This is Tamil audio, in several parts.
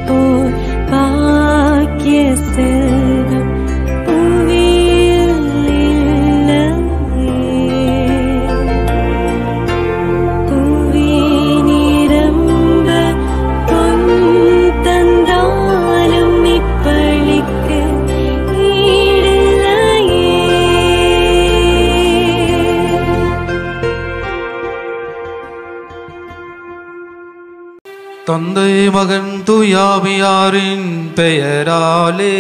போல் பாக்கிய செல்வம் புவியில் இல்லையே. புவி நிரம்ப பொன் தந்தாலும் இப்பளிக்கு ஈடில்லையே. தந்தை மகன் தூயாவியாரின் பெயராலே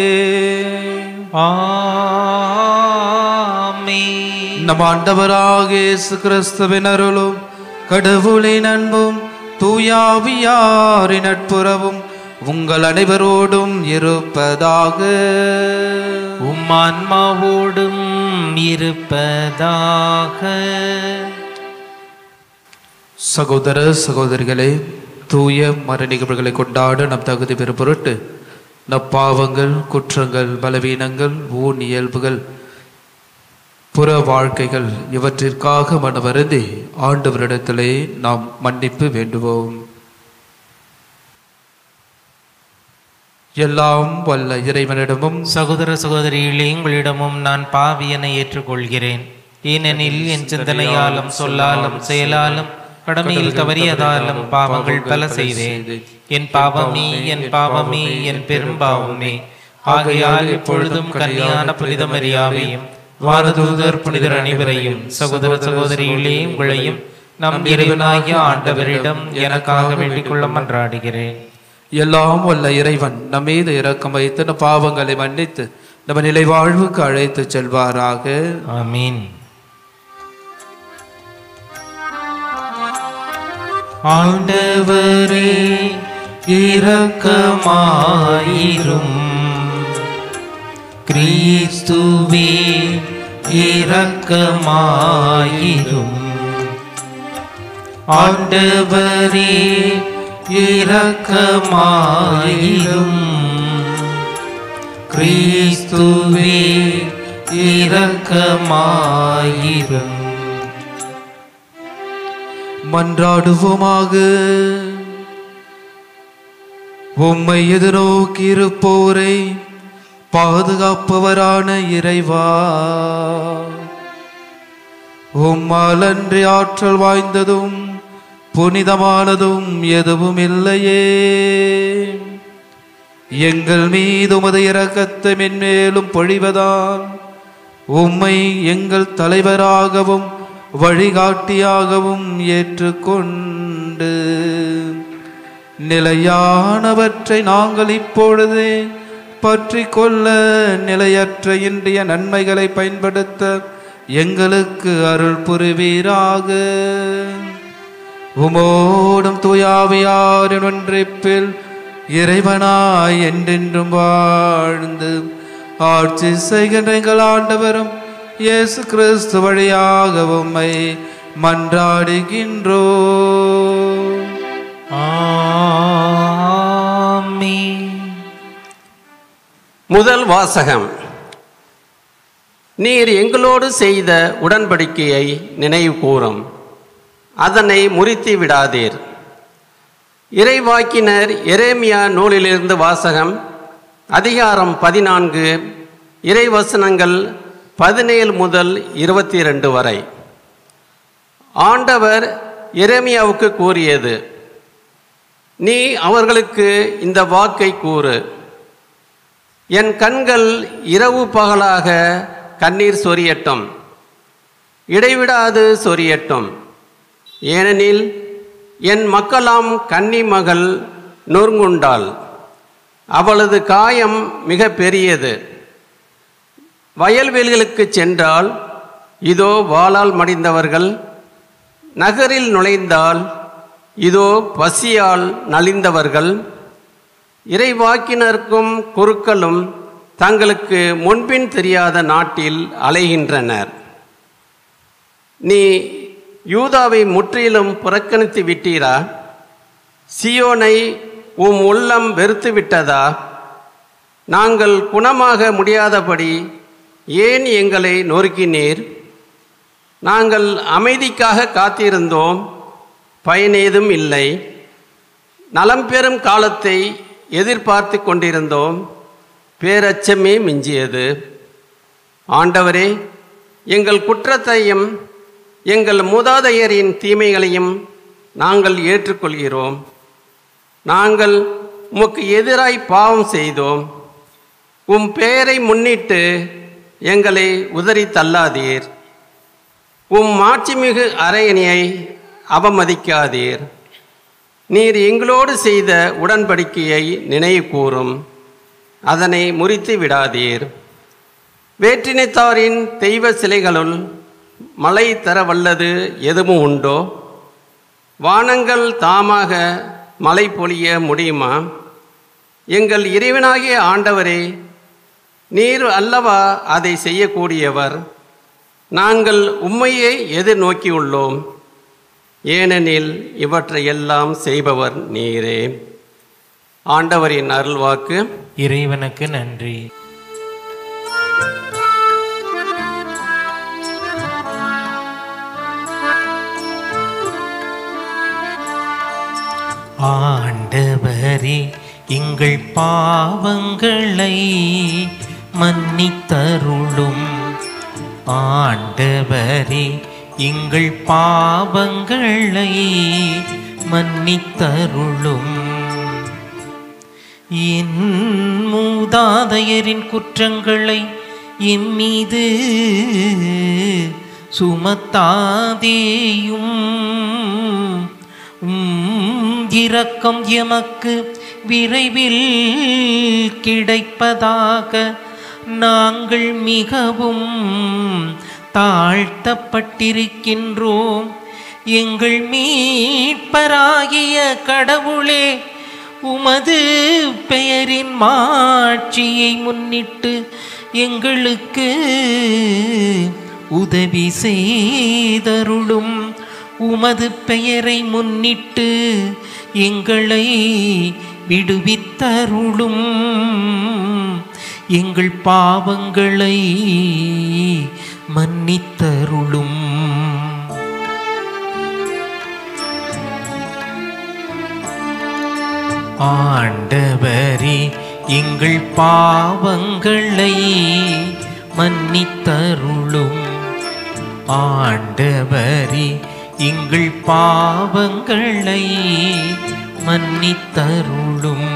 ஆமென். நம் ஆண்டவராக இயேசு கிறிஸ்துவின் அருளும் கடவுளின் அன்பும் தூயாவியாரின் நட்புறவும் உங்கள் அனைவரோடும் இருப்பதாக. உம் ஆன்மாவோடும் இருப்பதாக. சகோதர சகோதரிகளே, தூய மறை நிகழ்வுகளை கொண்டாட நம் தகுதி பெறும் பொருட்டு நம் பாவங்கள், குற்றங்கள், பலவீனங்கள், ஊன் இயல்புகள், புற வாழ்க்கைகள் இவற்றிற்காக மனவருந்தி ஆண்டவரிடத்திலே நாம் மன்னிப்பு வேண்டுவோம். எல்லாம் வல்ல இறைவனிடமும் சகோதர சகோதரிகளே, உங்களிடமும் நான் பாவியனை ஏற்றுக்கொள்கிறேன். ஏனெனில் என் சிந்தனையாலும் சொல்லாலும் செயலாலும் கடமையில் தவறியதாலும் பாவங்கள் பல செய்தேன். என் பாவமே, என் பாவமே, என் பெரும் பாவமே. ஆகையால் இப்பொழுதும் கன்னியான புனித மரியாவையும் வானதூதர் புனிதர் அனைவரையும் சகோதர சகோதரிகளே உங்களையும் நம் இறைவனாகிய ஆண்டவரிடம் எனக்காக வேண்டிக் கொள்ள மன்றாடுகிறேன். எல்லாம் வல்ல இறைவன் நம் மீது இரக்கம் வைத்து நம் பாவங்களை மன்னித்து நம்ம நிலை வாழ்வுக்கு அழைத்து செல்வாராக. ஆமீன். ஆண்டவரே இரக்கமாயிரும். கிறிஸ்துவே இரக்கமாயிரும். ஆண்டவரே இரக்கமாயிரும். கிறிஸ்துவே இரக்கமாயிரும். மன்றாடுவோமாக. உம்மை எதிர்நோக்கி இருப்போரை பாதுகாப்பவரான இறைவா, உம்மால் அன்றி ஆற்றல் வாய்ந்ததும் புனிதமானதும் எதுவும் இல்லையே. எங்கள் மீது உமது இரக்கத்தை மென்மேலும் பொழிவதால் உம்மை எங்கள் தலைவராகவும் வழிகாட்டியாகவும் ஏற்றுக்கொண்டு நிலையானவற்றை நாங்கள் இப்பொழுதே பற்றி கொள்ள நிலையற்ற இன்றைய நன்மைகளை பயன்படுத்த எங்களுக்கு அருள் புரிவீராக. உமோடும் தூயாவியாரின் ஒன்றிப்பில் இறைவனாய் என்றென்றும் வாழ்ந்து ஆட்சி செய்கின்ற எங்கள் ஆண்டவரும் இயேசு கிறிஸ்து வழியாக உம்மை மன்றாடுகின்றோம். ஆமென். முதல் வாசகம். நீர் எங்களோடு செய்த உடன்படிக்கையை நினைவு கூறும், அதனை முறித்து விடாதீர். இறைவாக்கினர் எரேமியா நூலிலிருந்து வாசகம். அதிகாரம் 14, இறைவசனங்கள் 17 முதல் 22 வரை. ஆண்டவர் எரேமியாவுக்கு கூறியது: நீ அவர்களுக்கு இந்த வாக்கை கூறு, என் கண்கள் இரவு பகலாக கண்ணீர் சொரியட்டும், இடைவிடாது சொரியட்டும். ஏனெனில் என் மக்களாம் கன்னி மகள் நொறுங்குண்டாள், அவளது காயம் மிக பெரியது. வயல்வெளிகளுக்கு சென்றால் இதோ வாளால் மடிந்தவர்கள், நகரில் நுழைந்தால் இதோ பசியால் நலிந்தவர்கள். இறைவாக்கினருக்கும் குருக்களும் தங்களுக்கு முன்பின் தெரியாத நாட்டில் அலைகின்றனர். நீ யூதாவை முற்றிலும் புறக்கணித்து விட்டீரா? சியோனை உம் உள்ளம் வெறுத்து விட்டதா? நாங்கள் குணமாக முடியாதபடி ஏன் எங்களை நொறுக்கினீர்? நாங்கள் அமைதிக்காக காத்திருந்தோம், பயனேதும் இல்லை. நலம் பெறும் காலத்தை எதிர்பார்த்து கொண்டிருந்தோம். பேரச்சமே மிஞ்சியது. ஆண்டவரே, எங்கள் குற்றத்தையும் எங்கள் மூதாதையரின் தீமைகளையும் நாங்கள் ஏற்றுக்கொள்கிறோம். நாங்கள் உமக்கு எதிராய் பாவம் செய்தோம். உம் பெயரை முன்னிட்டு எங்களை உதறி தள்ளாதீர். உம் மாட்சிமிகு அரையணியை அவமதிக்காதீர். நீர் எங்களோடு செய்த உடன்படிக்கையை நினைவு கூறும். அதனை முறித்து விடாதீர். வேற்றினத்தாரின் தெய்வ சிலைகளுள் மழை தர வல்லது எதுவும் உண்டோ? வானங்கள் தாமாக மழை பொழிய முடியுமா? எங்கள் இறைவனாகிய ஆண்டவரே, நீர் அல்லவா அதை செய்யக்கூடியவர். நாங்கள் உம்மையே எதிர்நோக்கியுள்ளோம். ஏனெனில் இவற்றை எல்லாம் செய்பவர் நீரே. ஆண்டவரின் அருள்வாக்கு. இறைவனுக்கு நன்றி. ஆண்டவரே, எங்கள் பாவங்களை மன்னித்தருளும். ஆண்டவரே, எங்கள் பாவங்களை மன்னித்தருளும். என் மூதாதையரின் குற்றங்களை எம்மீது சுமத்தாதேயும். இரக்கம் எமக்கு விரைவில் கிடைப்பதாக. நாங்கள் மிகவும் தாழ்த்தப்பட்டிருக்கின்றோம். எங்கள் மீட்பராகிய கடவுளே, உமது பெயரின் மாட்சியை முன்னிட்டு எங்களுக்கு உதவி செய்தருளும். உமது பெயரை முன்னிட்டு எங்களை விடுவித்தருளும். எங்கள் பாவங்களை மன்னித்தருளும். ஆண்டவரே, எங்கள் பாவங்களை மன்னித்தருளும். ஆண்டவரே, எங்கள் பாவங்களை மன்னித்தருளும்.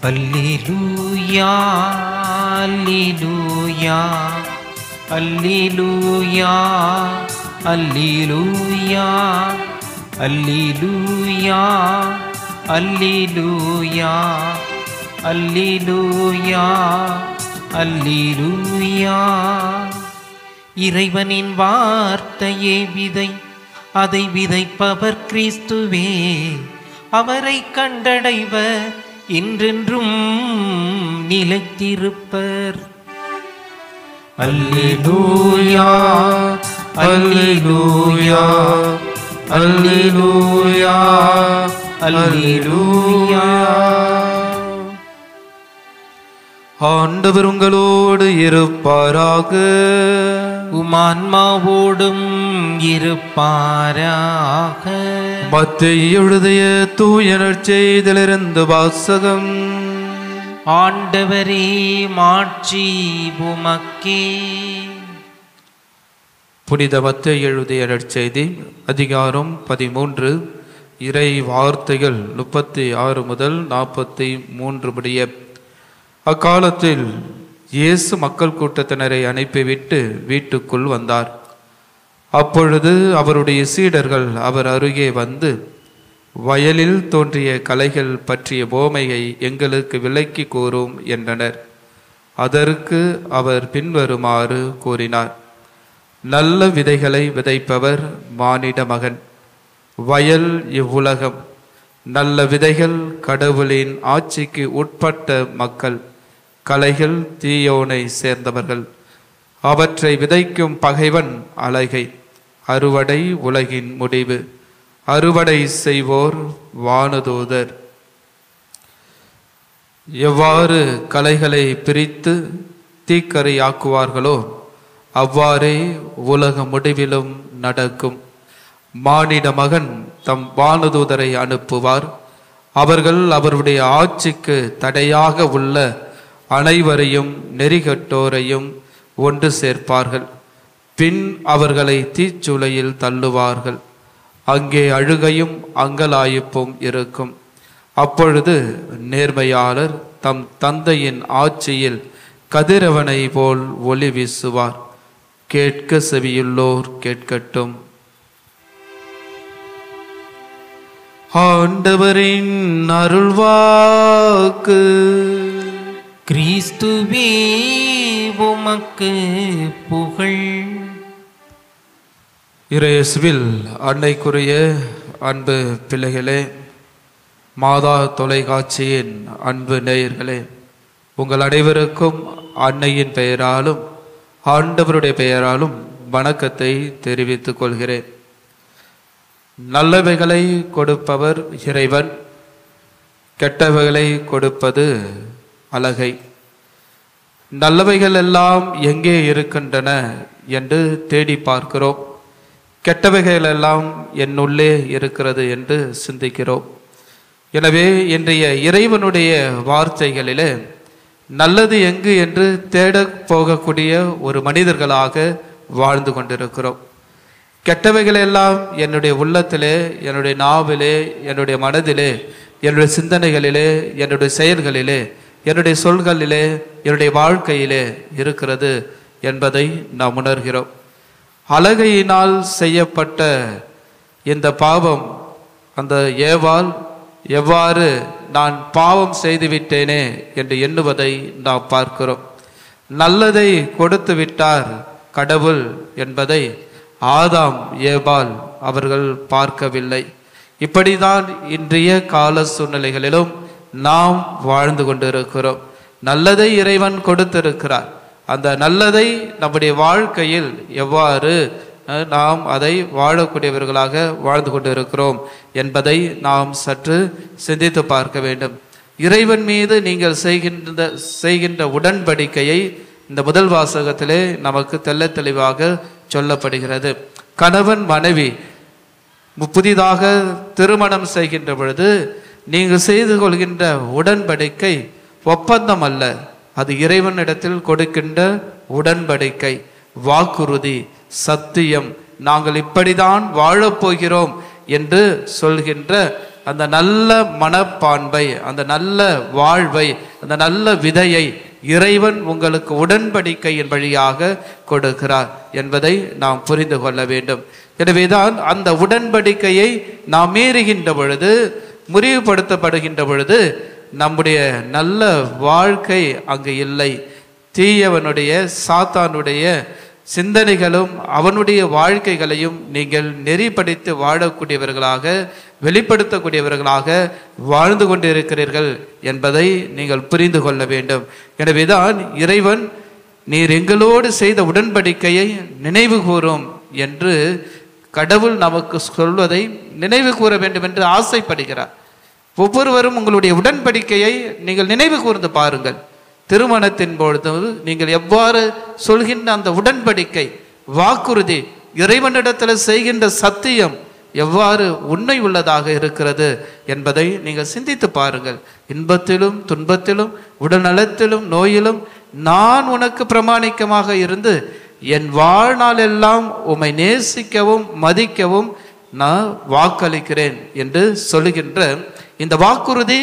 அல்லேலூயா, அல்லேலூயா, அல்லேலூயா, அல்லேலூயா, அல்லேலூயா, அல்லேலூயா, அல்லேலூயா, அல்லேலூயா. இறைவனின் வார்த்தையே விதை, அதை விதைப்பவர் கிறிஸ்துவே. அவரை கண்டடைவர் என்றென்றும் நிலைத்திருப்பர். அல்லேலூயா, அல்லேலூயா, அல்லேலூயா, அல்லேலூயா. ஆண்டவர் உங்களோடு இருப்பாராக. உமான்மாவோடும் இருப்பாராக. மத்தேயு எழுதிய தூய நற்செய்தியிலிருந்து வாசகம். ஆண்டவரே, மாட்சி உமக்கே. புனித மத்தேயு எழுதிய நற்செய்தி அதிகாரம் 13, இறை வார்த்தைகள் 36 முதல் 43 முடிய. அக்காலத்தில் இயேசு மக்கள் கூட்டத்தினரை அனுப்பிவிட்டு வீட்டுக்குள் வந்தார். அப்பொழுது அவருடைய சீடர்கள் அவர் அருகே வந்து, வயலில் தோன்றிய களைகள் பற்றிய உவமையை எங்களுக்கு விளக்கி கூறும் என்றனர். அதற்கு அவர் பின்வருமாறு கூறினார். நல்ல விதைகளை விதைப்பவர் மானிட மகன். வயல் இவ்வுலகம். நல்ல விதைகள் கடவுளின் ஆட்சிக்கு உட்பட்ட மக்கள். களைகள் தீயோனை சேர்ந்தவர்கள். அவற்றை விதைக்கும் பகைவன் அலகை. அறுவடை உலகின் முடிவு. அறுவடை செய்வோர் வானதூதர். எவ்வாறு களைகளை பிரித்து தீக்கரையாக்குவார்களோ அவ்வாறே உலக முடிவிலும் நடக்கும். மானிட மகன் தம் வானதூதரை அனுப்புவார். அவர்கள் அவருடைய ஆட்சிக்கு தடையாக உள்ள அனைவரையும் நெறிகட்டோரையும் ஒன்று சேர்ப்பார்கள். பின் அவர்களை தீச்சுளையில் தள்ளுவார்கள். அங்கே அழுகையும் அங்கலாய்ப்பும் இருக்கும். அப்பொழுது நேர்மையாளர் தம் தந்தையின் ஆட்சியில் கதிரவனை போல் ஒளி வீசுவார். கேட்க செவியுள்ளோர் கேட்கட்டும். ஆண்டவரின் அருள்வாக்கு. கிறிஸ்துவே உமக்கு புகழ். இயேசுவில் அன்னைக்குரிய அன்பு பிள்ளைகளே, மாதா தொலைக்காட்சியின் அன்பு நேயர்களே, உங்கள் அனைவருக்கும் அன்னையின் பெயராலும் ஆண்டவருடைய பெயராலும் வணக்கத்தை தெரிவித்துக் கொள்கிறேன். நல்லவைகளை கொடுப்பவர் இறைவன், கெட்டவைகளை கொடுப்பது அலகை. நல்லவைகள் எல்லாம் எங்கே இருக்கின்றன என்று தேடி பார்க்கிறோம். கெட்டவைகள் எல்லாம் என்னுள்ளே இருக்கிறது என்று சிந்திக்கிறோம். எனவே இன்றைய இறைவனுடைய வார்த்தைகளிலே நல்லது எங்கு என்று தேட போகக்கூடிய ஒரு மனிதர்களாக வாழ்ந்து கொண்டிருக்கிறோம். கெட்டவைகள் எல்லாம் என்னுடைய உள்ளத்திலே, என்னுடைய நாவிலே, என்னுடைய மனதிலே, என்னுடைய சிந்தனைகளிலே, என்னுடைய செயல்களிலே, என்னுடைய சொல்களிலே, என்னுடைய வாழ்க்கையிலே இருக்கிறது என்பதை நாம் உணர்கிறோம். அலகையினால் செய்யப்பட்ட இந்த பாவம், அந்த ஏவாள் எவ்வாறு நான் பாவம் செய்துவிட்டேனே என்று எண்ணுவதை நாம் பார்க்கிறோம். நல்லதை கொடுத்து விட்டார் கடவுள் என்பதை ஆதாம் ஏவாள் அவர்கள் பார்க்கவில்லை. இப்படிதான் இன்றைய கால சூழ்நிலைகளிலும் நாம் வாழ்ந்து கொண்டிருக்கிறோம். நல்லதை இறைவன் கொடுத்திருக்கிறார். அந்த நல்லதை நம்முடைய வாழ்க்கையில் எவ்வாறு நாம் அதை வாழக்கூடியவர்களாக வாழ்ந்து கொண்டிருக்கிறோம் என்பதை நாம் சற்று சிந்தித்து பார்க்க வேண்டும். இறைவன் மீது நீங்கள் செய்கின்ற உடன்படிக்கையை இந்த முதல் வாசகத்திலே நமக்கு தெள்ள தெளிவாக சொல்லப்படுகிறது. கணவன் மனைவி புதிதாக திருமணம் செய்கின்ற பொழுது நீங்கள் செய்து கொள்கின்ற உடன்படிக்கை ஒப்பந்தம் அல்ல, அது இறைவனிடத்தில் கொடுக்கின்ற உடன்படிக்கை, வாக்குறுதி, சத்தியம். நாங்கள் இப்படிதான் வாழப்போகிறோம் என்று சொல்கின்ற அந்த நல்ல மனப்பான்மை, அந்த நல்ல வாழ்வை, அந்த நல்ல விதையை இறைவன் உங்களுக்கு உடன்படிக்கையின் வழியாக கொடுக்கிறார் என்பதை நாம் புரிந்து கொள்ள வேண்டும். எனவேதான் அந்த உடன்படிக்கையை நாம் மீறுகின்ற பொழுது, முறிவுபடுத்தப்படுகின்ற பொழுது நம்முடைய நல்ல வாழ்க்கை அங்கு இல்லை. தீயவனுடைய சாத்தானுடைய சிந்தனைகளும் அவனுடைய வாழ்க்கைகளையும் நீங்கள் நெறிப்படுத்தி வாழக்கூடியவர்களாக, வெளிப்படுத்தக்கூடியவர்களாக வாழ்ந்து கொண்டிருக்கிறீர்கள் என்பதை நீங்கள் புரிந்து கொள்ள வேண்டும். எனவேதான் இறைவன் நீர் எங்களோடு செய்த உடன்படிக்கையை நினைவு கூறும் என்று கடவுள் நமக்கு சொல்வதை நினைவு கூற வேண்டும் என்று ஆசைப்படுகிறார். ஒவ்வொருவரும் உங்களுடைய உடன்படிக்கையை நீங்கள் நினைவு கூர்ந்து பாருங்கள். திருமணத்தின் பொழுது நீங்கள் எவ்வாறு சொல்கின்ற அந்த உடன்படிக்கை, வாக்குறுதி, இறைவனிடத்தில் செய்கின்ற சத்தியம் எவ்வாறு உண்மை உள்ளதாக இருக்கிறது என்பதை நீங்கள் சிந்தித்து பாருங்கள். இன்பத்திலும் துன்பத்திலும் உடல்நலத்திலும் நோயிலும் நான் உனக்கு பிரமாணிக்கமாக இருந்து என் வாழ்நாள் எல்லாம் உம்மை நேசிக்கவும் மதிக்கவும் நான் வாக்களிக்கிறேன் என்று சொல்லுகின்ற இந்த வாக்குறுதி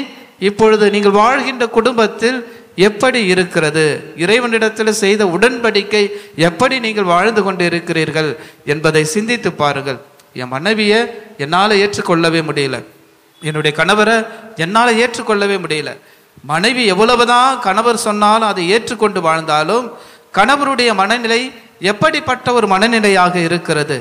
இப்பொழுது நீங்கள் வாழ்கின்ற குடும்பத்தில் எப்படி இருக்கிறது? இறைவனிடத்தில் செய்த உடன்படிக்கை எப்படி நீங்கள் வாழ்ந்து கொண்டு இருக்கிறீர்கள் என்பதை சிந்தித்து பாருங்கள். என் மனைவியை என்னால் ஏற்றுக்கொள்ளவே முடியல, என்னுடைய கணவரை என்னால் ஏற்றுக்கொள்ளவே முடியல. மனைவி எவ்வளவுதான் கணவர் சொன்னாலும் அதை ஏற்றுக்கொண்டு வாழ்ந்தாலும் கணவருடைய மனநிலை எப்படிப்பட்ட ஒரு மனநிலையாக இருக்கிறது?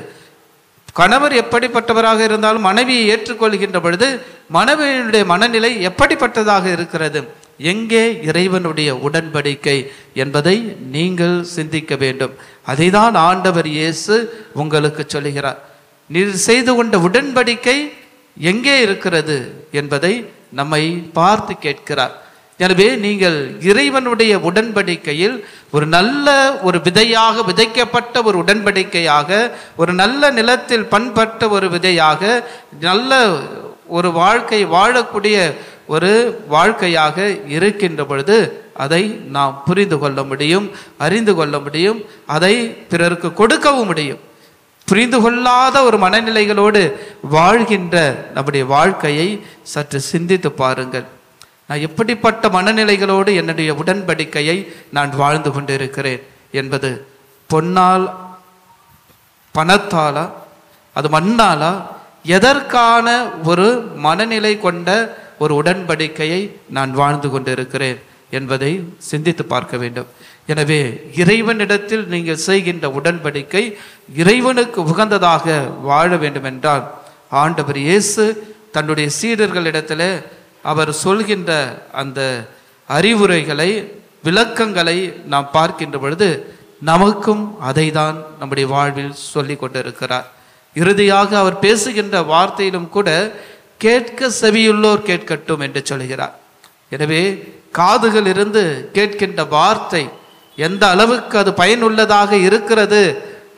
கணவர் எப்படிப்பட்டவராக இருந்தாலும் மனைவியை ஏற்றுக்கொள்கின்ற பொழுது மனைவியினுடைய மனநிலை எப்படிப்பட்டதாக இருக்கிறது? எங்கே இறைவனுடைய உடன்படிக்கை என்பதை நீங்கள் சிந்திக்க வேண்டும். அதைதான் ஆண்டவர் இயேசு உங்களுக்கு சொல்லுகிறார். நீர் செய்து கொண்ட உடன்படிக்கை எங்கே இருக்கிறது என்பதை நம்மை பார்த்து கேட்கிறார். எனவே நீங்கள் இறைவனுடைய உடன்படிக்கையில் ஒரு நல்ல ஒரு விதையாக விதைக்கப்பட்ட ஒரு உடன்படிக்கையாக, ஒரு நல்ல நிலத்தில் பண்பட்ட ஒரு விதையாக, நல்ல ஒரு வாழ்க்கை வாழக்கூடிய ஒரு வாழ்க்கையாக இருக்கின்ற பொழுது அதை நாம் புரிந்து கொள்ள முடியும், அறிந்து கொள்ள முடியும், அதை பிறருக்கு கொடுக்கவும் முடியும். புரிந்து கொள்ளாத ஒரு மனநிலைகளோடு வாழ்கின்ற நம்முடைய வாழ்க்கையை சற்று சிந்தித்து பாருங்கள். நான் எப்படிப்பட்ட மனநிலைகளோடு என்னுடைய உடன்படிக்கையை நான் வாழ்ந்து கொண்டிருக்கிறேன் என்பது பொன்னால், பணத்தாலா, அது மண்ணாலா, எதற்கான ஒரு மனநிலை கொண்ட ஒரு உடன்படிக்கையை நான் வாழ்ந்து கொண்டிருக்கிறேன் என்பதை சிந்தித்து பார்க்க வேண்டும். எனவே இறைவனிடத்தில் நீங்கள் செய்கின்ற உடன்படிக்கை இறைவனுக்கு உகந்ததாக வாழ வேண்டும் என்றால், ஆண்டவர் இயேசு தன்னுடைய சீடர்களிடத்தில் அவர் சொல்கின்ற அந்த அறிவுரைகளை, விளக்கங்களை நாம் பார்க்கின்ற பொழுது நமக்கும் அதை தான் நம்முடைய வாழ்வில் சொல்லி கொண்டிருக்கிறார். இறுதியாக அவர் பேசுகின்ற வார்த்தையிலும் கூட கேட்க செவியுள்ளோர் கேட்கட்டும் என்று சொல்கிறார். எனவே காதுகள் இருந்து கேட்கின்ற வார்த்தை எந்த அளவுக்கு அது பயனுள்ளதாக இருக்கிறது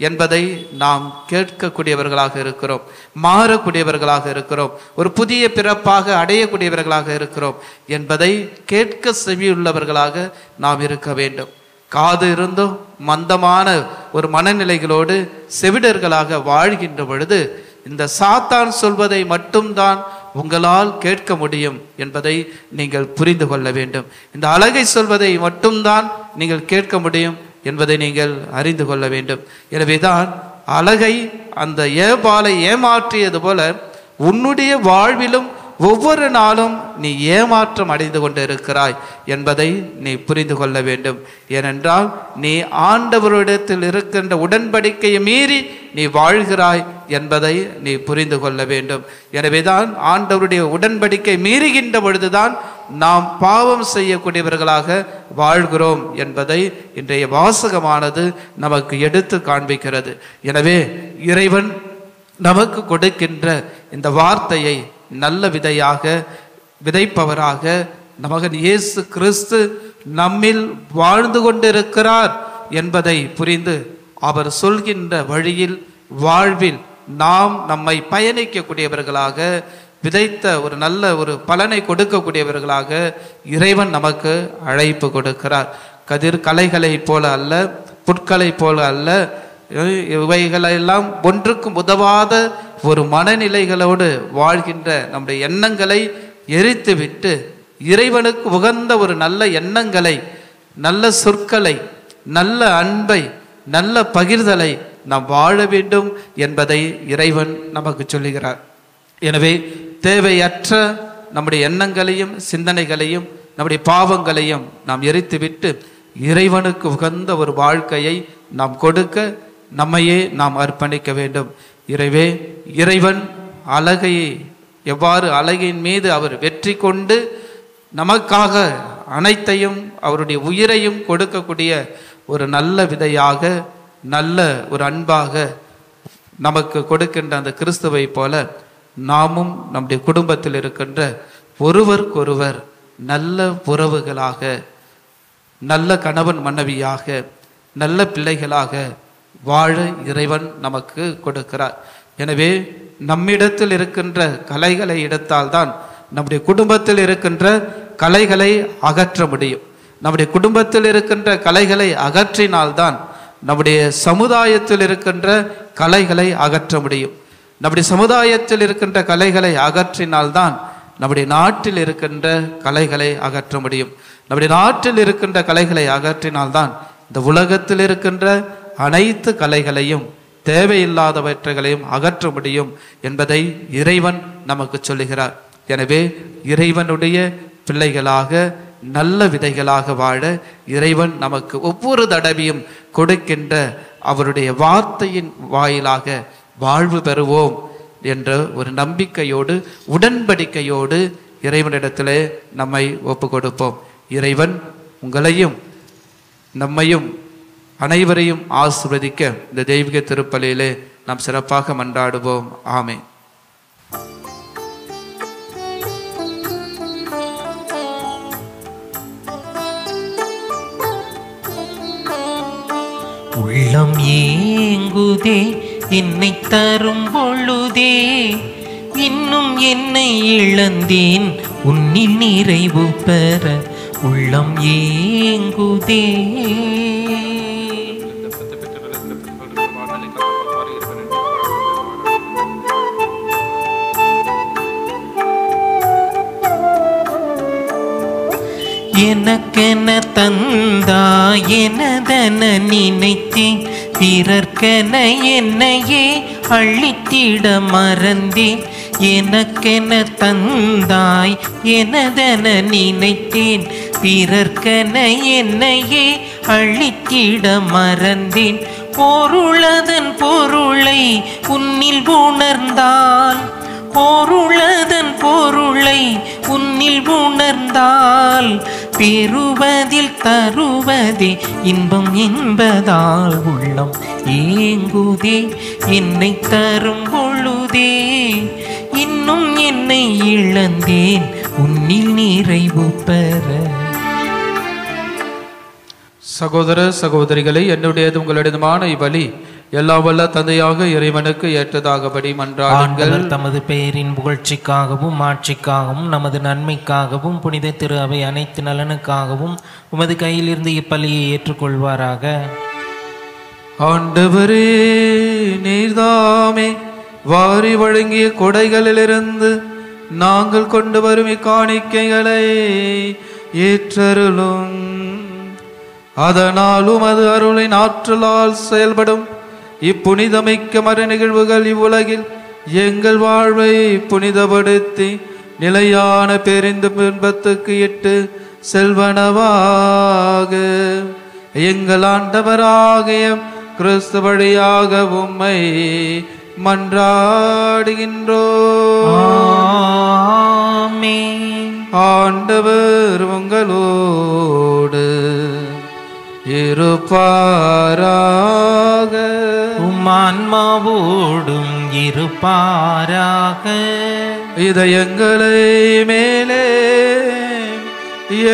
என்பதை நாம் கேட்கக்கூடியவர்களாக இருக்கிறோம், மாறக்கூடியவர்களாக இருக்கிறோம், ஒரு புதிய பிறப்பாக அடையக்கூடியவர்களாக இருக்கிறோம் என்பதை கேட்க செவியுள்ளவர்களாக நாம் இருக்க வேண்டும். காது இருந்தும் மந்தமான ஒரு மனநிலைகளோடு செவிடர்களாக வாழ்கின்ற பொழுது இந்த சாத்தான் சொல்வதை மட்டும்தான் உங்களால் கேட்க முடியும் என்பதை நீங்கள் புரிந்து கொள்ள வேண்டும். இந்த அழகை சொல்வதை மட்டும்தான் நீங்கள் கேட்க முடியும் என்பதை நீங்கள் அறிந்து கொள்ள வேண்டும். எனவேதான் அழகை அந்த ஏபாலை ஏமாற்றியது போல உன்னுடைய வாழ்விலும் ஒவ்வொரு நாளும் நீ ஏமாற்றம் அடைந்து கொண்டு இருக்கிறாய் என்பதை நீ புரிந்து கொள்ள வேண்டும். ஏனென்றால் நீ ஆண்டவரிடத்தில் இருக்கின்ற உடன்படிக்கையை மீறி நீ வாழ்கிறாய் என்பதை நீ புரிந்து கொள்ள வேண்டும். எனவேதான் ஆண்டவருடைய உடன்படிக்கை மீறுகின்ற பொழுதுதான் நாம் பாவம் செய்யக்கூடியவர்களாக வாழ்கிறோம் என்பதை இன்றைய வாசகமானது நமக்கு எடுத்து காண்பிக்கிறது. எனவே இறைவன் நமக்கு கொடுக்கின்ற இந்த வார்த்தையை நல்ல விதையாக விதைப்பவராக மகன் இயேசு கிறிஸ்து நம்மில் வாழ்ந்து கொண்டிருக்கிறார் என்பதை புரிந்து அவர் சொல்கின்ற வழியில் வாழ்வில் நாம் நம்மை பயணிக்கக்கூடியவர்களாக, விதைத்த ஒரு நல்ல ஒரு பலனை கொடுக்கக்கூடியவர்களாக இறைவன் நமக்கு அழைப்பு கொடுக்கிறார். கதிர் கலைகளை போல அல்ல, புட்களை போல அல்ல, இவைகளெல்லாம் ஒன்றுக்கும் உதவாத ஒரு மனநிலைகளோடு வாழ்கின்ற நம்முடைய எண்ணங்களை எரித்துவிட்டு இறைவனுக்கு உகந்த ஒரு நல்ல எண்ணங்களை, நல்ல சொற்களை, நல்ல அன்பை, நல்ல பகிர்தலை நாம் வாழ வேண்டும் என்பதை இறைவன் நமக்கு சொல்லுகிறார். எனவே தேவையற்ற நம்முடைய எண்ணங்களையும் சிந்தனைகளையும் நம்முடைய பாவங்களையும் நாம் எரித்துவிட்டு இறைவனுக்கு உகந்த ஒரு வாழ்க்கையை நாம் கொடுக்க நம்மையே நாம் அர்ப்பணிக்க வேண்டும். இறைவன் அழகையை எவ்வாறு அழகின் மீது அவர் வெற்றி கொண்டு நமக்காக அனைத்தையும் அவருடைய உயிரையும் கொடுக்கக்கூடிய ஒரு நல்ல விதையாக, நல்ல ஒரு அன்பாக நமக்கு கொடுக்கின்ற அந்த கிறிஸ்துவை போல நாமும் நம்முடைய குடும்பத்தில் இருக்கின்ற ஒருவருக்கொருவர் நல்ல உறவுகளாக, நல்ல கணவன் மனைவியாக, நல்ல பிள்ளைகளாக வாழ இறைவன் நமக்கு கொடுக்கிறார். எனவே நம்மிடத்தில் இருக்கின்ற கலைகளை எடுத்தால்தான் நம்முடைய குடும்பத்தில் இருக்கின்ற கலைகளை அகற்ற முடியும். நம்முடைய குடும்பத்தில் இருக்கின்ற கலைகளை அகற்றினால்தான் நம்முடைய சமுதாயத்தில் இருக்கின்ற கலைகளை அகற்ற முடியும். நம்முடைய சமுதாயத்தில் இருக்கின்ற கலைகளை அகற்றினால்தான் நம்முடைய நாட்டில் இருக்கின்ற கலைகளை அகற்ற முடியும். நம்முடைய நாட்டில் இருக்கின்ற கலைகளை அகற்றினால்தான் இந்த உலகத்தில் இருக்கின்ற அனைத்து கலைகளையும், தேவையில்லாதவற்றைகளையும் அகற்ற முடியும் என்பதை இறைவன் நமக்கு சொல்லுகிறார். எனவே இறைவனுடைய பிள்ளைகளாக, நல்ல விதைகளாக வாழ இறைவன் நமக்கு ஒவ்வொரு தடவையும் கொடுக்கின்ற அவருடைய வார்த்தையின் வாயிலாக வாழ்வு பெறுவோம் என்ற ஒரு நம்பிக்கையோடு, உடன்படிக்கையோடு இறைவனிடத்திலே நம்மை ஒப்பு கொடுப்போம். இறைவன் உங்களையும் நம்மையும் அனைவரையும் ஆசீர்வதிக்க இந்த தெய்வீக திருப்பலியிலே நாம் சிறப்பாக மன்றாடுவோம். ஆமென். உள்ளம் ஏங்குதே என்னை தரும் பொழுதே, இன்னும் என்னை இழந்தேன் உன்னில் நிறைவு பெற. உள்ளம் ஏங்குதே. எனக்கென தந்தாய் எனதென நினைத்தேன், பிறர்க்கென என்னையே அள்ளித்திட மறந்தேன். எனக்கென தந்தாய் எனதென நினைத்தேன், பிறர்க்கென என்னையே அள்ளித்திட மறந்தேன். பொருளதன் பொருளை உன்னில் உணர்ந்தால், பொருளதன் பொருளை உன்னில் உணர்ந்தால், பெறுவதில் தருவதே இன்பம் என்பதால். உள்ளம் ஏங்குதே என்னை தரும் பொழுதே, இன்னும் என்னை இழந்தேன் உன்னில் நிறைவு பெற. சகோதர சகோதரிகளை, என்னுடையது உங்களுடையதுமான இவ்வழி எல்லாம் வல்ல தந்தையாக இறைவனுக்கு ஏற்றதாகபடி மன்றாடுங்கள். தமது பெயரின் புகழ்ச்சிக்காகவும் ஆட்சிக்காகவும் நமது நன்மைக்காகவும் புனித திரு அவை அனைத்து நலனுக்காகவும் உமது கையிலிருந்து இப்பலியை ஏற்றுக்கொள்வாராக. ஆண்டவரே, நீர்தாமே வாரி வழங்கிய கொடைகளிலிருந்து நாங்கள் கொண்டு வரும் இக்காணிக்கைகளை ஏற்றருளும். அதனால் உமது அருளின் ஆற்றலால் செயல்படும் இப்புனிதமிக்க மர நிகழ்வுகள் இவ்வுலகில் எங்கள் வாழ்வை புனிதப்படுத்தி நிலையான பேரிந்து பின்பத்துக்கு இட்டு செல்வனவாக. எங்கள் ஆண்டவராகிய கிறிஸ்து வழியாக உம்மை மன்றாடுகின்றோம். ஆண்டவர் உங்களோடு இருப்பாராக. ஆன்மாவோடும் இருப்பாராக. இதயங்களை மேலே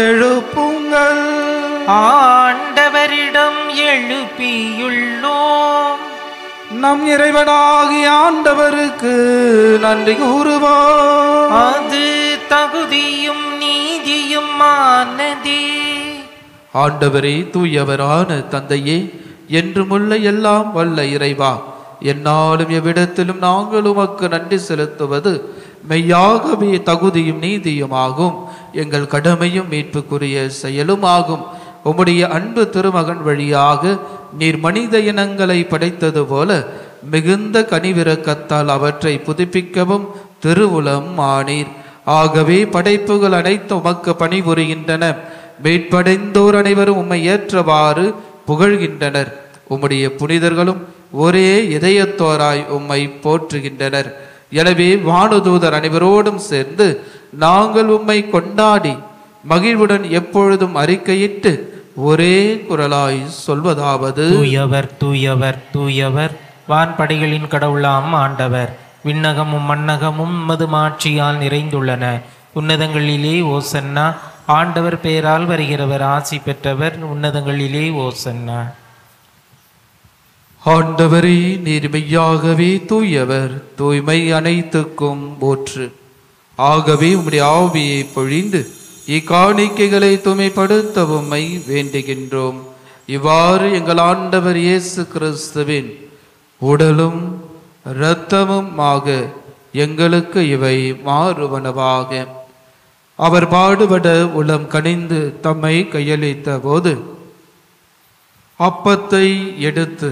எழுப்புங்கள், ஆண்டவரிடம் எழுப்பியுள்ளோம். நம் இறைவனாகிய ஆண்டவருக்கு நன்றி கூறுவோம். அது தகுதியும் நீதியுமானதே. ஆண்டவரே, தூயவரான தந்தையே, என்றுமுள்ள எல்லாம் வல்ல இறைவா, என்னாலும் எவ்விடத்திலும் நாங்கள் உமக்கு நன்றி செலுத்துவது மெய்யாகவே தகுதியும் நீதியுமாகும், எங்கள் கடமையும் மீட்புக்குரிய செயலுமாகும். உம்முடைய அன்பு திருமகன் வழியாக நீர் மனித இனங்களை படைத்தது போல மிகுந்த கனிவிரக்கத்தால் அவற்றை புதுப்பிக்கவும் திருவுளம் ஆனீர். ஆகவே படைப்புகள் அனைத்து உமக்கு பணிபுரிகின்றன. மீட்படைந்தோர் அனைவரும் உம்மை ஏற்றவாறு புகழ்கின்றனர். உம்முடைய புனிதர்களும் ஒரே இதயத்தோராய் உம்மை போற்றுகின்றனர். எனவே வானுதூதர் அனைவரோடும் சேர்ந்து நாங்கள் உம்மை கொண்டாடி மகிழ்வுடன் எப்பொழுதும் அறிக்கையிட்டு ஒரே குரலாய் சொல்வதாவது: தூயவர் தூயவர் தூயவர், வான்படைகளின் கடவுளாம் ஆண்டவர். விண்ணகமும் மண்ணகமும் உமது மாட்சியால் நிறைந்துள்ளன. உன்னதங்களிலே ஓசன்னா. ஆண்டவர் பெயரால் வருகிறவர் ஆசி பெற்றவர். உன்னதங்களிலே ஓசன்னா. ஆண்டவரே, நீர் மெய்யாகவே தூயவர், தூய்மை அனைத்துக்கும் போற்று. ஆகவே உம்முடைய ஆவியை பொழிந்து இக்காணிக்கைகளை தூய்மைப்படுத்த உம்மை வேண்டுகின்றோம். இவ்வாறு எங்கள் ஆண்டவர் இயேசு கிறிஸ்துவின் உடலும் இரத்தமும் ஆக எங்களுக்கு இவை மாறுவனவாக. அவர் பாடுபட உளம் கனிந்து தம்மை கையளித்த போது அப்பத்தை எடுத்து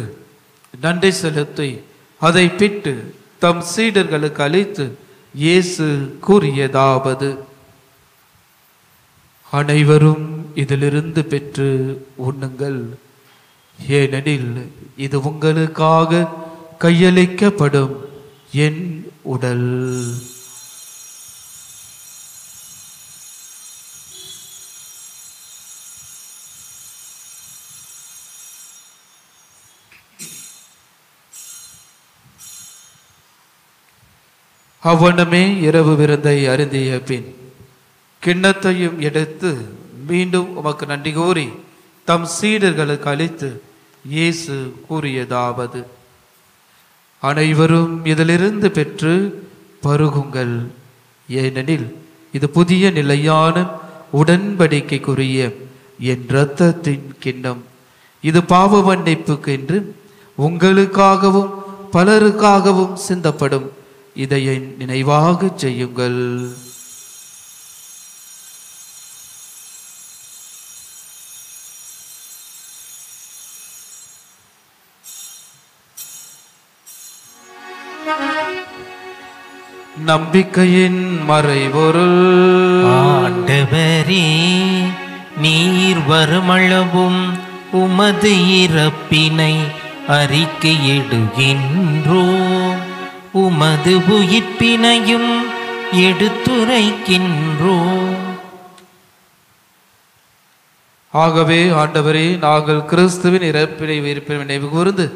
நன்றி செலுத்தி அதை பிட்டு தம் சீடர்களுக்கு அளித்து இயேசு கூறியதாவது: அனைவரும் இதிலிருந்து பெற்று உண்ணுங்கள், ஏனெனில் இது உங்களுக்காக கையளிக்கப்படும் என் உடல். அவ்வண்ணமே இரவு விருந்தை அருந்திய பின் கிண்ணத்தையும் எடுத்து மீண்டும் உமக்கு நன்றி கூறி தம் சீடர்களுக்கு அளித்து இயேசு கூறியதாவது: அனைவரும் இதிலிருந்து பெற்று பருகுங்கள், ஏனெனில் இது புதிய நிலையான உடன்படிக்கைக்குரிய என் இரத்தத்தின் கிண்ணம். இது பாவ மன்னிப்புக்கு என்று உங்களுக்காகவும் பலருக்காகவும் சிந்தப்படும். இதை என் நினைவாக செய்யுங்கள். நம்பிக்கையின் மறைபொருள். ஆண்டவரே, நீர் வருமளவும் உமது இறப்பினை அறிக்கையிடுகின்றோம், உமது உயிர்ப்பினையும் எடுத்துரைக்கின்றோம். ஆகவே ஆண்டவரே, நாங்கள் கிறிஸ்துவின் இறப்பினை உயிர்ப்பினை நினைவு கூர்ந்து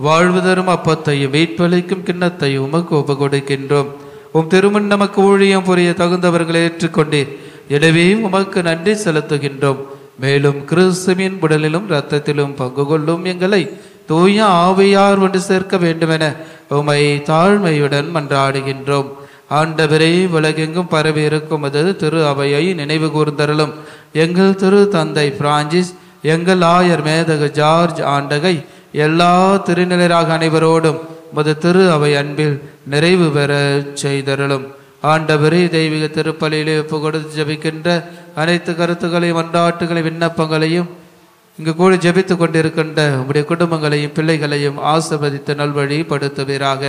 வாழ்வு தரும் அப்பத்தையும் மீட்பளிக்கும் கிண்ணத்தையும் உமக்கு ஒப்பு கொடுக்கின்றோம். உம் திருமண் நமக்கு ஊழியம் புரிய தகுந்தவர்களை ஏற்றுக்கொண்டீர். எனவே உமக்கு நன்றி செலுத்துகின்றோம். மேலும் கிறிஸ்துவின் உடலிலும் இரத்தத்திலும் பங்கு கொள்ளும் எங்களை தூய ஆவியார் ஒன்று சேர்க்க வேண்டுமென உமை தாழ்மையுடன் மன்றாடுகின்றோம். ஆண்டவரே, உலகெங்கும் பரவி இருக்கும் அது திரு அவையை நினைவு கூர்ந்தருளும். எங்கள் திரு தந்தை பிரான்சிஸ், எங்கள் ஆயர் மேதக ஜார்ஜ் ஆண்டகை, எல்லா திருநிலைராக அனைவரோடும் மது திரு அவை அன்பில் நிறைவு பெற செய்தருளும். ஆண்டவரே, தெய்வீக திருப்பலியிலே ஒப்பு கொடுத்து ஜபிக்கின்ற அனைத்து கருத்துக்களையும் மன்றாட்டுகளையும் விண்ணப்பங்களையும் இங்கு கூடி ஜபித்து கொண்டிருக்கின்ற உங்களுடைய குடும்பங்களையும் பிள்ளைகளையும் ஆசீர்வதித்து நல்வழிப்படுத்துவீராக.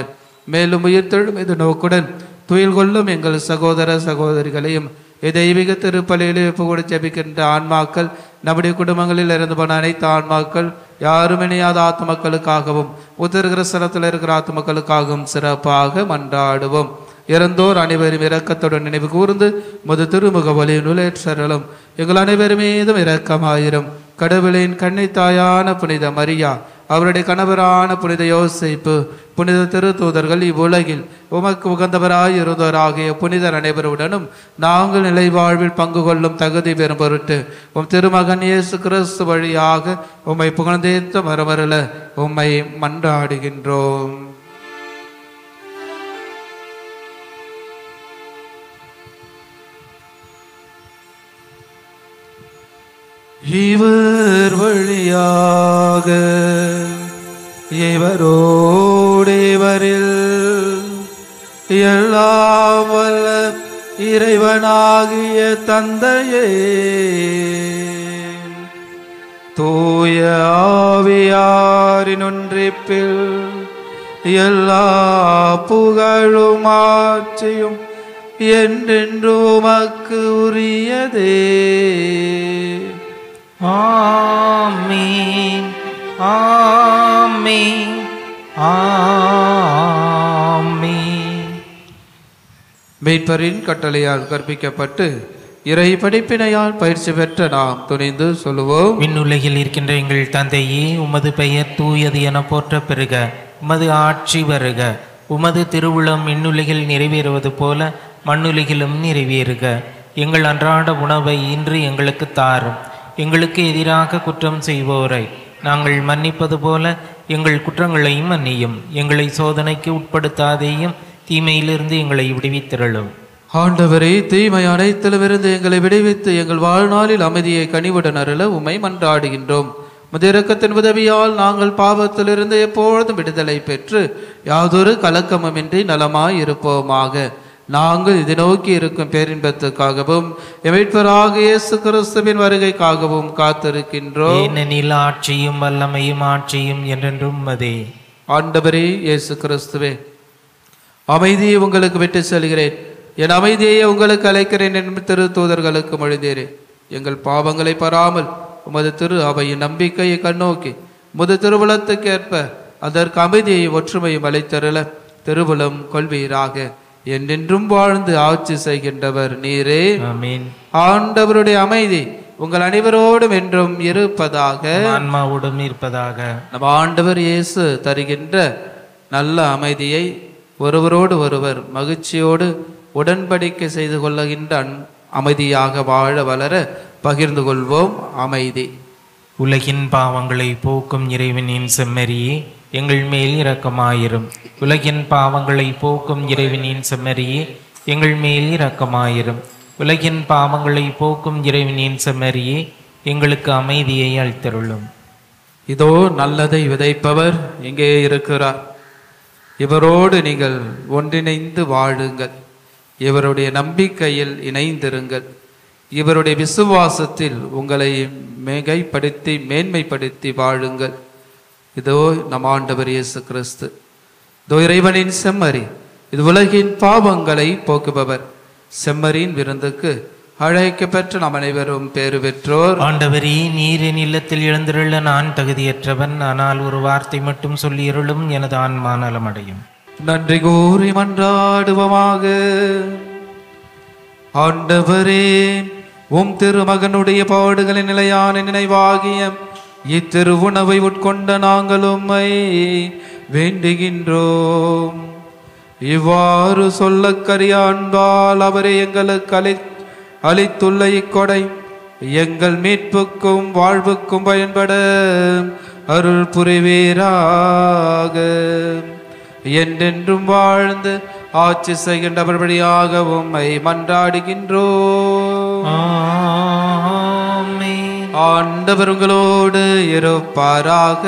மேலும் உயிர்த்தெழும் இது நோக்குடன் துயில் கொள்ளும் எங்கள் சகோதர சகோதரிகளையும் தெய்வீக திருப்பலியிலே ஒப்பு கொடுத்து ஜபிக்கின்ற ஆன்மாக்கள், நம்முடைய குடும்பங்களில் இருந்து போன அனைத்து ஆன்மாக்கள், யாரும் இணையாத ஆத்மக்களுக்காகவும் உத்தருகிற ஸ்தலத்தில் இருக்கிற ஆத்மக்களுக்காகவும் சிறப்பாக மன்றாடுவோம். இறந்தோர் அனைவரும் இரக்கத்துடன் நினைவு கூர்ந்து முது திருமுக ஒளி நுழைற்றலும். எங்கள் அனைவரும் மீதும் இரக்கமாயிரும். கடவுளின் கன்னித்தாயான புனித மரியா, அவருடைய கணவரான புனித யோசேப்பு, புனித திருத்தூதர்கள், இவ்வுலகில் உமக்கு உகந்தவராய் இருந்தோராகிய புனிதர் அனைவருடனும் நாங்கள் நிலை வாழ்வில் பங்கு கொள்ளும் தகுதி பெறும் பொருட்டு உம் திருமகன் இயேசு கிறிஸ்து வழியாக உம்மை புகழ்ந்தேத்த மரமருள உம்மை மன்றாடுகின்றோம். இவர் வழியாக இவரோடு இவரில் எல்லாம் வல்ல இறைவனாகிய தந்தையே, தூய ஆவியாரின் ஒன்றிப்பில் எல்லா புகழும் ஆட்சியும் என்றென்றும் உமக்கு உரியதே. ஆமென், ஆமென், ஆமென். மீட்பரின் கட்டளையால் கற்பிக்கப்பட்டு இறை படிப்பினையால் பயிற்சி பெற்ற நாம் துணிந்து சொல்லுவோம். விண்ணுலகில் இருக்கின்ற எங்கள் தந்தையே, உமது பெயர் தூயது என போற்ற பெறுக. உமது ஆட்சி வருக. உமது திருவுளம் விண்ணுலகில் நிறைவேறுவது போல மண்ணுலகிலும் நிறைவேறுக. எங்கள் அன்றாட உணவை இன்று எங்களுக்கு தாரும். எங்களுக்கு எதிராக குற்றம் செய்வோரை நாங்கள் மன்னிப்பது போல எங்கள் குற்றங்களையும் மன்னியும். எங்களை சோதனைக்கு உட்படுத்தாதேயும், தீமையிலிருந்து எங்களை விடுவித்திரளும். ஆண்டவரே, தீமை அனைத்திலுமிருந்து எங்களை விடுவித்து எங்கள் வாழ்நாளில் அமைதியை கனிவுடன் அருள உம்மை மன்றாடுகின்றோம். முதிரக்கத்தின் உதவியால் நாங்கள் பாவத்திலிருந்து எப்பொழுதும் விடுதலை பெற்று யாதொரு கலக்கமுமின்றி நலமாய் இருப்போமாக. நாங்கள் இதை நோக்கி இருக்கும் பேரின்பத்துக்காகவும் மீட்பராக இயேசு கிறிஸ்துவின் வருகைக்காகவும் காத்திருக்கின்றோம். ஏனெனில் ஆட்சியும் வல்லமையும் ஆட்சியும் என்றென்றும் உமதே. ஆண்டவரே இயேசு கிறிஸ்துவே, அமைதியை உங்களுக்கு விட்டு செல்கிறேன், என் அமைதியை உங்களுக்கு அழைக்கிறேன் என்று திரு தூதர்களுக்கு மொழிந்தீரே. எங்கள் பாவங்களை பாராமல் உமது திரு அவையின் நம்பிக்கையை கண்ணோக்கி உமது திருவுளத்துக்கு ஏற்ப அதற்கு அமைதியை ஒற்றுமையும் அளித்தருள திருவுளம் கொள்வீராக. என்றென்றும் வாழ்ந்து ஆட்சி செய்கின்றவர் நீரே. ஆமென். ஆண்டவருடைய அமைதி உங்கள் அனைவரோடும் என்றும் இருப்பதாக, ஆன்மாவோடும் இருப்பதாக. நம் ஆண்டவர் இயேசு தருகின்ற நல்ல அமைதியை ஒருவரோடு ஒருவர் மகிழ்ச்சியோடு உடன்படிக்கை செய்து கொள்ளுகின்ற அமைதியாக வாழ வளர பகிர்ந்து கொள்வோம். அமைதி. உலகின் பாவங்களை போக்கும் இறைவனின் செம்மறியே எங்கள் மேல் இரக்கமாயிரும். உலகின் பாவங்களை போக்கும் இறைவனின் செம்மறியே எங்கள் மேல் இரக்கமாயிரும். உலகின் பாவங்களை போக்கும் இறைவனின் செம்மறியே எங்களுக்கு அமைதியை அளித்தருளும். இதோ நல்லதை விதைப்பவர் இங்கே இருக்கிறார். இவரோடு நீங்கள் ஒன்றிணைந்து வாழுங்கள். இவருடைய நம்பிக்கையில் இணைந்திருங்கள். இவருடைய விசுவாசத்தில் உங்களை மிகைப்படுத்தி மேன்மைப்படுத்தி வாழுங்கள். இதோ நம் ஆண்டவர் இயேசு கிறிஸ்து, இதோ இறைவனின் செம்மறி, இது உலகின் பாவங்களை போக்குபவர். செம்மறியின் விருந்துக்கு அழைக்கப்பெற்ற நாம் அனைவரும் பேறு பெற்றோர். ஆண்டவரே, நீரின் இல்லத்தில் எழுந்திருள்ள நான் தகுதியற்றவன், ஆனால் ஒரு வார்த்தை மட்டும் சொல்லியருளும், எனது ஆன்மா நலமடையும். நன்றி கூறி மன்றாடுவோமாக. ஆண்டவரே, உம் திருமகனுடைய பாடுகளின் நிலையான நினைவாகிய இத்திரு உணவை உட்கொண்ட நாங்கள் உம்மை வேண்டுகின்றோம். இவ்வாறு சொல்லக்கரிய அன்பால் அவரே எங்களுக்கு அளித்துள்ள இக்கொடை எங்கள் மீட்புக்கும் வாழ்வுக்கும் பயன்பட அருள் புரிவீராக. என்றென்றும் வாழ்ந்து ஆட்சி செய்கின்றவர் வழியாக உம்மை மன்றாடுகின்றோம். ஆண்டவர் உங்களோடு இருப்பாராக.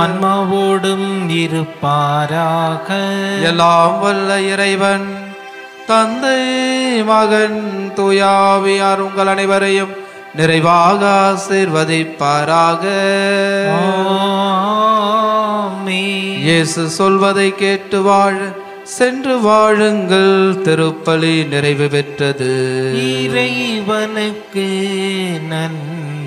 ஆன்மாவோடும் இருப்பாராக. எல்லாம் வல்ல இறைவன் தந்தை, மகன், தூயாவியார் உங்கள் அனைவரையும் நிறைவாக ஆசீர்வதிப்பாராக. இயேசு சொல்வதை கேட்டு வாழ சென்று வாழுங்கள். திருப்பலி நிறைவு பெற்றது. இறைவனுக்கு நன்றி.